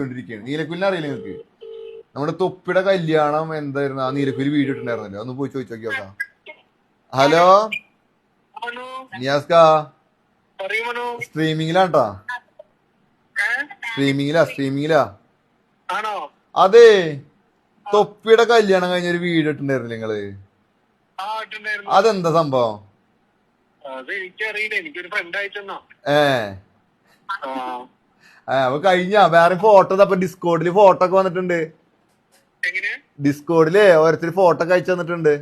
ണ്ടിരിക്കുകയാണ്. നീലക്കുലിനെ അറിയില്ല നിങ്ങൾക്ക്? നമ്മുടെ തൊപ്പിയുടെ കല്യാണം എന്തായിരുന്നു? ആ നീലക്കുയിൽ വീഡിയോ ഇട്ടുണ്ടായിരുന്നല്ലോ, ഒന്ന് പോയി ചോദിച്ചു നോക്കി നോക്കാം. ഹലോ നിയാസ്ക, സ്ട്രീമിങ്ങിലാട്ടാ. സ്ട്രീമിങ്ങിലാ. അതെ, തൊപ്പിയുടെ കല്യാണം കഴിഞ്ഞ ഒരു വീഡിയോ ഇട്ടുണ്ടായിരുന്നില്ല നിങ്ങള്? അതെന്താ സംഭവം? അപ്പൊ കഴിഞ്ഞ വേറെ ഫോട്ടോ അപ്പൊ ഡിസ്കോഡില് ഫോട്ടോ ഒക്കെ വന്നിട്ടുണ്ട്. ഡിസ്കോഡില് ഓരോരുത്തർ ഫോട്ടോ ഒക്കെ അയച്ചു തന്നിട്ടുണ്ട്.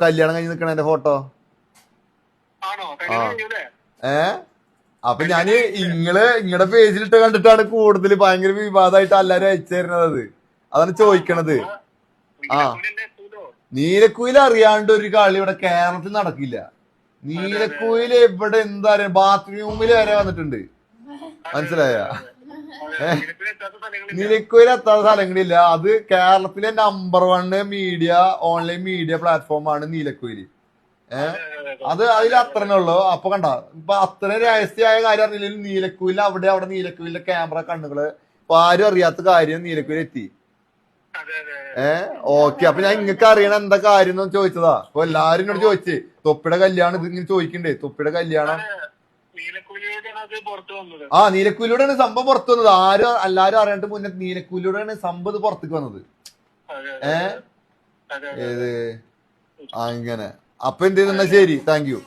കല്യാണം കഴിഞ്ഞ് നിക്കണ എന്റെ ഫോട്ടോ. അപ്പൊ ഞാന് ഇങ്ങടെ പേജിലിട്ട് കണ്ടിട്ടാണ് കൂടുതൽ ഭയങ്കര വിവാദമായിട്ട് എല്ലാരും അയച്ചു തരുന്നത്. അതാണ് ചോദിക്കണത്. നീലക്കുയിൽ അറിയാണ്ട് ഒരു കളി ഇവിടെ കേരളത്തിൽ നടക്കില്ല. നീലക്കുയിൽ ഇവിടെ എന്താ പറയാ, ബാത്റൂമിൽ വരെ വന്നിട്ടുണ്ട്. മനസ്സിലായ? നീലക്കുയിൽ എത്താത്ത സ്ഥലങ്ങളില്ല. അത് കേരളത്തിലെ നമ്പർ 1 മീഡിയ, ഓൺലൈൻ മീഡിയ പ്ലാറ്റ്ഫോമാണ് നീലക്കുയില്. അത് അതിൽ അത്രേ ഉള്ളു. അപ്പൊ കണ്ട, ഇപ്പൊ അത്ര രഹസ്യമായ കാര്യം അറിയില്ലെങ്കിൽ നീലക്കുയിൽ അവിടെ നീലക്കുയിലെ ക്യാമറ കണ്ണുകള് ഇപ്പൊ ആരും അറിയാത്ത കാര്യം നീലക്കുയിൽ എത്തി. ഓക്കെ. അപ്പൊ ഞാൻ ഇങ്ങക്ക് അറിയണ എന്താ കാര്യം എന്ന് ചോദിച്ചതാ. അപ്പൊ എല്ലാരും എന്നോട് ചോദിച്ചേ തൊപ്പിയുടെ കല്യാണം ഇത് ഇങ്ങനെ ചോദിക്കണ്ടേ, തൊപ്പിയുടെ കല്യാണം. നീലക്കുയിലൂടെയാണ് സംഭവം പുറത്തു വന്നത്. എല്ലാരും അറിയാണ്ട് മുന്നേ നീലക്കുയിലൂടെയാണ് സംഭവം പുറത്തേക്ക് വന്നത്. ഏത് അങ്ങനെ. അപ്പൊ എന്ത് ചെയ്തെന്നാ ശരി, താങ്ക് യു.